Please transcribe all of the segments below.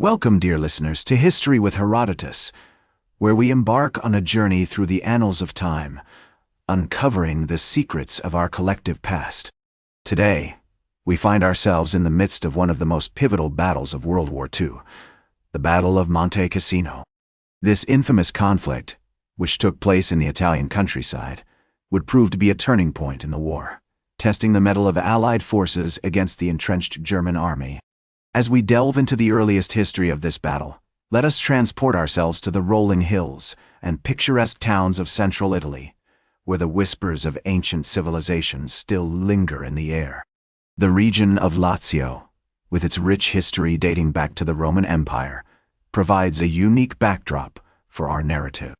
Welcome, dear listeners, to History with Herodotus, where we embark on a journey through the annals of time, uncovering the secrets of our collective past. Today, we find ourselves in the midst of one of the most pivotal battles of World War II, the Battle of Monte Cassino. This infamous conflict, which took place in the Italian countryside, would prove to be a turning point in the war, testing the mettle of Allied forces against the entrenched German army. As we delve into the earliest history of this battle, let us transport ourselves to the rolling hills and picturesque towns of central Italy, where the whispers of ancient civilizations still linger in the air. The region of Lazio, with its rich history dating back to the Roman Empire, provides a unique backdrop for our narrative.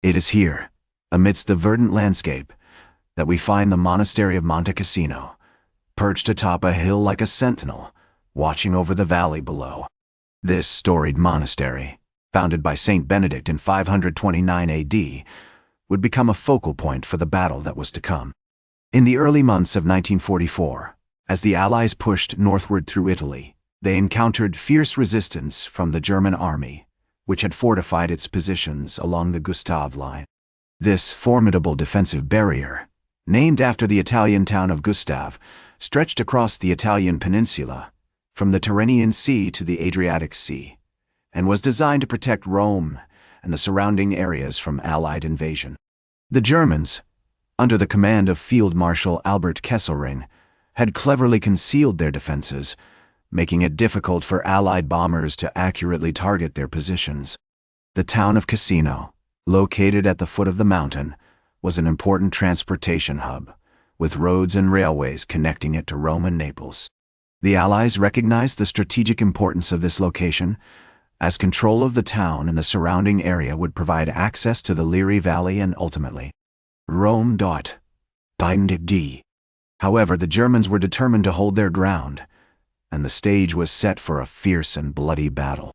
It is here, amidst the verdant landscape, that we find the monastery of Monte Cassino, perched atop a hill like a sentinel, watching over the valley below. This storied monastery, founded by Saint Benedict in 529 AD, would become a focal point for the battle that was to come. In the early months of 1944, as the Allies pushed northward through Italy, they encountered fierce resistance from the German army, which had fortified its positions along the Gustav Line. This formidable defensive barrier, named after the Italian town of Gustav, stretched across the Italian peninsula, from the Tyrrhenian Sea to the Adriatic Sea, and was designed to protect Rome and the surrounding areas from Allied invasion. The Germans, under the command of Field Marshal Albert Kesselring, had cleverly concealed their defenses, making it difficult for Allied bombers to accurately target their positions. The town of Cassino, located at the foot of the mountain, was an important transportation hub, with roads and railways connecting it to Rome and Naples. The Allies recognized the strategic importance of this location, as control of the town and the surrounding area would provide access to the Liri Valley and ultimately Rome. However, the Germans were determined to hold their ground, and the stage was set for a fierce and bloody battle.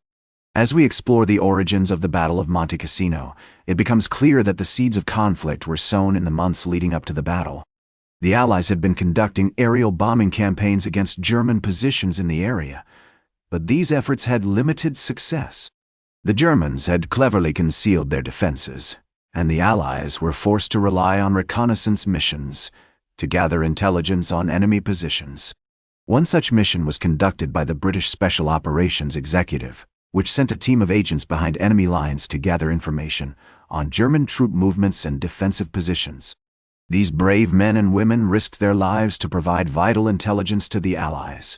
As we explore the origins of the Battle of Monte Cassino, it becomes clear that the seeds of conflict were sown in the months leading up to the battle. The Allies had been conducting aerial bombing campaigns against German positions in the area, but these efforts had limited success. The Germans had cleverly concealed their defenses, and the Allies were forced to rely on reconnaissance missions to gather intelligence on enemy positions. One such mission was conducted by the British Special Operations Executive, which sent a team of agents behind enemy lines to gather information on German troop movements and defensive positions. These brave men and women risked their lives to provide vital intelligence to the Allies,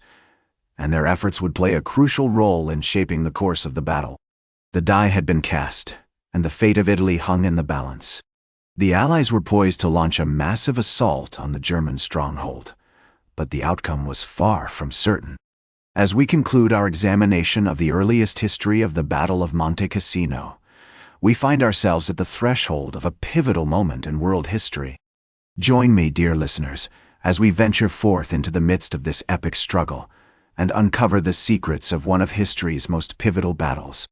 and their efforts would play a crucial role in shaping the course of the battle. The die had been cast, and the fate of Italy hung in the balance. The Allies were poised to launch a massive assault on the German stronghold, but the outcome was far from certain. As we conclude our examination of the earliest history of the Battle of Monte Cassino, we find ourselves at the threshold of a pivotal moment in world history. Join me, dear listeners, as we venture forth into the midst of this epic struggle and uncover the secrets of one of history's most pivotal battles.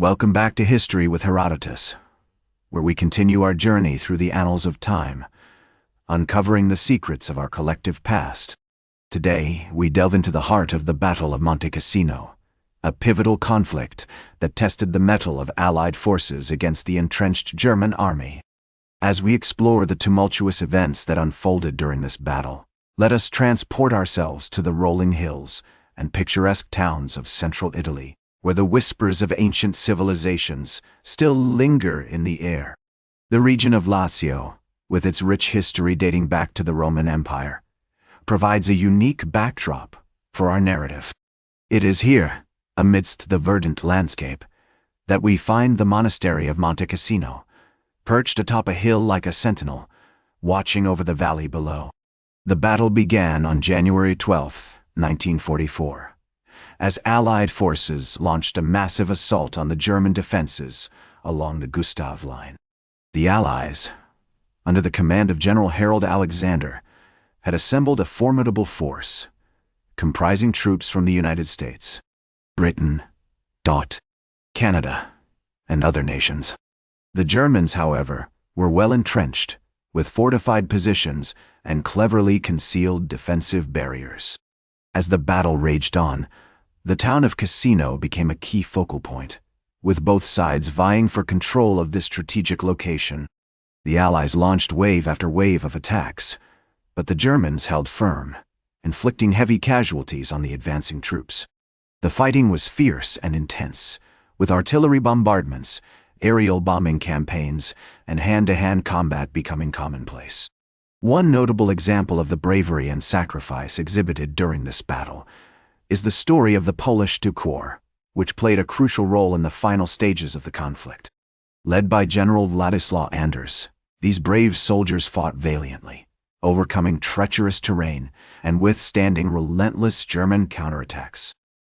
Welcome back to History with Herodotus, where we continue our journey through the annals of time, uncovering the secrets of our collective past. Today, we delve into the heart of the Battle of Monte Cassino, a pivotal conflict that tested the mettle of Allied forces against the entrenched German army. As we explore the tumultuous events that unfolded during this battle, let us transport ourselves to the rolling hills and picturesque towns of central Italy, where the whispers of ancient civilizations still linger in the air. The region of Lazio, with its rich history dating back to the Roman Empire, provides a unique backdrop for our narrative. It is here, amidst the verdant landscape, that we find the monastery of Monte Cassino, perched atop a hill like a sentinel, watching over the valley below. The battle began on January 12, 1944. As Allied forces launched a massive assault on the German defenses along the Gustav Line. The Allies, under the command of General Harold Alexander, had assembled a formidable force, comprising troops from the United States, Britain, Canada, and other nations. The Germans, however, were well entrenched, with fortified positions and cleverly concealed defensive barriers. As the battle raged on, the town of Cassino became a key focal point, with both sides vying for control of this strategic location. The Allies launched wave after wave of attacks, but the Germans held firm, inflicting heavy casualties on the advancing troops. The fighting was fierce and intense, with artillery bombardments, aerial bombing campaigns, and hand-to-hand combat becoming commonplace. One notable example of the bravery and sacrifice exhibited during this battle is the story of the Polish Corps, which played a crucial role in the final stages of the conflict. Led by General Władysław Anders, these brave soldiers fought valiantly, overcoming treacherous terrain and withstanding relentless German counterattacks.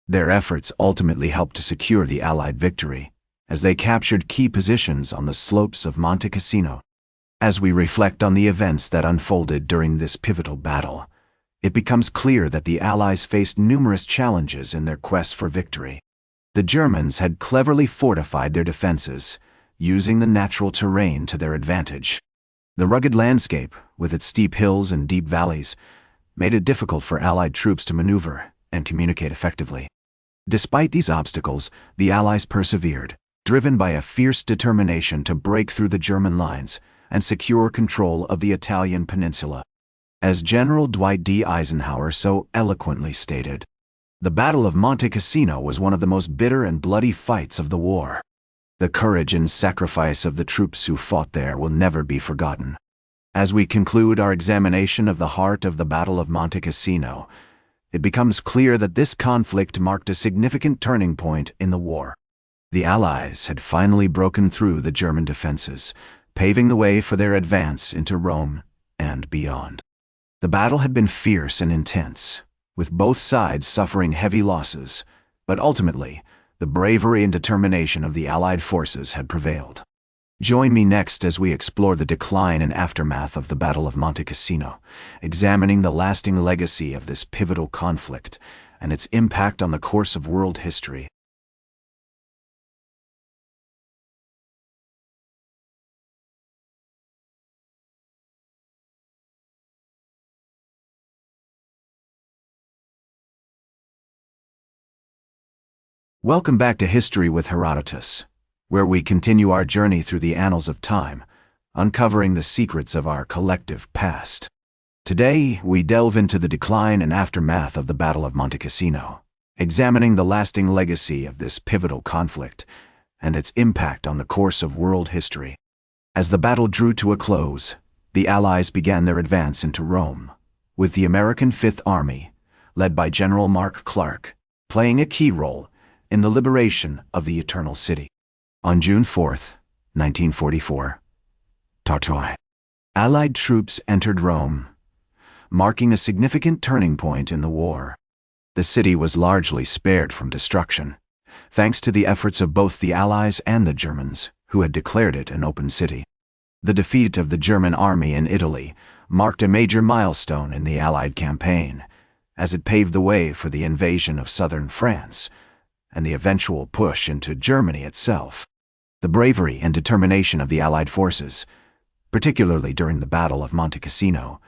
Their efforts ultimately helped to secure the Allied victory, as they captured key positions on the slopes of Monte Cassino. As we reflect on the events that unfolded during this pivotal battle, it becomes clear that the Allies faced numerous challenges in their quest for victory. The Germans had cleverly fortified their defenses, using the natural terrain to their advantage. The rugged landscape, with its steep hills and deep valleys, made it difficult for Allied troops to maneuver and communicate effectively. Despite these obstacles, the Allies persevered, driven by a fierce determination to break through the German lines and secure control of the Italian peninsula. As General Dwight D. Eisenhower so eloquently stated, "The Battle of Monte Cassino was one of the most bitter and bloody fights of the war. The courage and sacrifice of the troops who fought there will never be forgotten." As we conclude our examination of the heart of the Battle of Monte Cassino, it becomes clear that this conflict marked a significant turning point in the war. The Allies had finally broken through the German defenses, paving the way for their advance into Rome and beyond. The battle had been fierce and intense, with both sides suffering heavy losses, but ultimately, the bravery and determination of the Allied forces had prevailed. Join me next as we explore the decline and aftermath of the Battle of Monte Cassino, examining the lasting legacy of this pivotal conflict and its impact on the course of world history. Welcome back to History with Herodotus, where we continue our journey through the annals of time, uncovering the secrets of our collective past. Today, we delve into the decline and aftermath of the Battle of Monte Cassino, examining the lasting legacy of this pivotal conflict and its impact on the course of world history. As the battle drew to a close, the Allies began their advance into Rome, with the American Fifth Army, led by General Mark Clark, playing a key role in the liberation of the Eternal City. On June 4, 1944, Allied troops entered Rome, marking a significant turning point in the war. The city was largely spared from destruction, thanks to the efforts of both the Allies and the Germans, who had declared it an open city. The defeat of the German army in Italy marked a major milestone in the Allied campaign, as it paved the way for the invasion of southern France and the eventual push into Germany itself. The bravery and determination of the Allied forces, particularly during the Battle of Monte Cassino,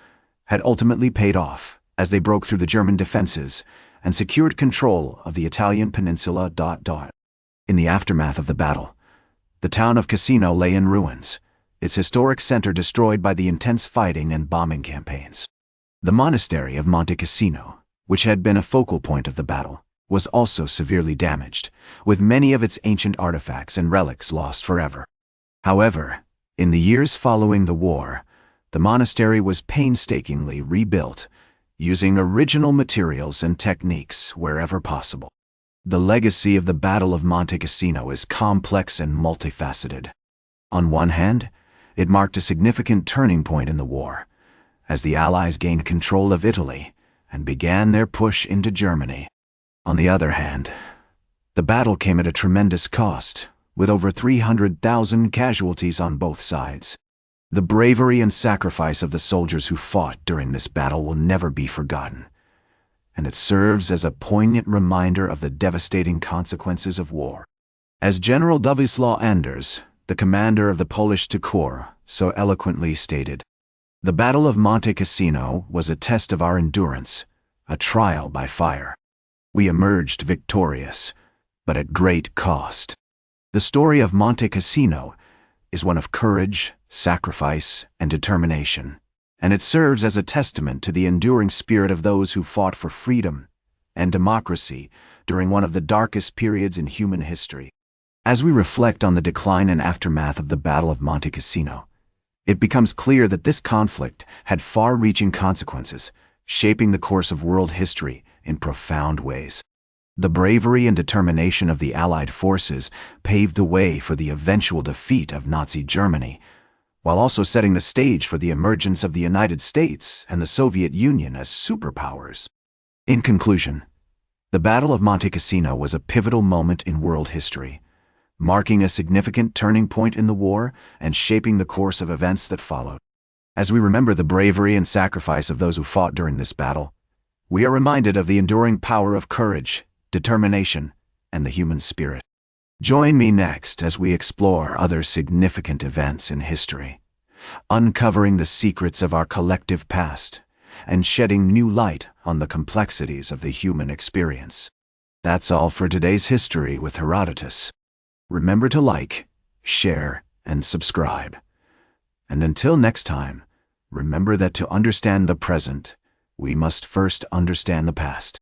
had ultimately paid off as they broke through the German defenses and secured control of the Italian peninsula. In the aftermath of the battle, the town of Cassino lay in ruins, its historic center destroyed by the intense fighting and bombing campaigns. The monastery of Monte Cassino, which had been a focal point of the battle, was also severely damaged, with many of its ancient artifacts and relics lost forever. However, in the years following the war, the monastery was painstakingly rebuilt, using original materials and techniques wherever possible. The legacy of the Battle of Monte Cassino is complex and multifaceted. On one hand, it marked a significant turning point in the war, as the Allies gained control of Italy and began their push into Germany. On the other hand, the battle came at a tremendous cost, with over 300,000 casualties on both sides. The bravery and sacrifice of the soldiers who fought during this battle will never be forgotten, and it serves as a poignant reminder of the devastating consequences of war. As General Władysław Anders, the commander of the Polish Corps, so eloquently stated, "The Battle of Monte Cassino was a test of our endurance, a trial by fire. We emerged victorious, but at great cost." The story of Monte Cassino is one of courage, sacrifice, and determination, and it serves as a testament to the enduring spirit of those who fought for freedom and democracy during one of the darkest periods in human history. As we reflect on the decline and aftermath of the Battle of Monte Cassino, it becomes clear that this conflict had far-reaching consequences, shaping the course of world history in profound ways. The bravery and determination of the Allied forces paved the way for the eventual defeat of Nazi Germany, while also setting the stage for the emergence of the United States and the Soviet Union as superpowers. In conclusion, the Battle of Monte Cassino was a pivotal moment in world history, marking a significant turning point in the war and shaping the course of events that followed. As we remember the bravery and sacrifice of those who fought during this battle, we are reminded of the enduring power of courage, determination, and the human spirit. Join me next as we explore other significant events in history, uncovering the secrets of our collective past and shedding new light on the complexities of the human experience. That's all for today's History with Herodotus. Remember to like, share, and subscribe. And until next time, remember that to understand the present, we must first understand the past.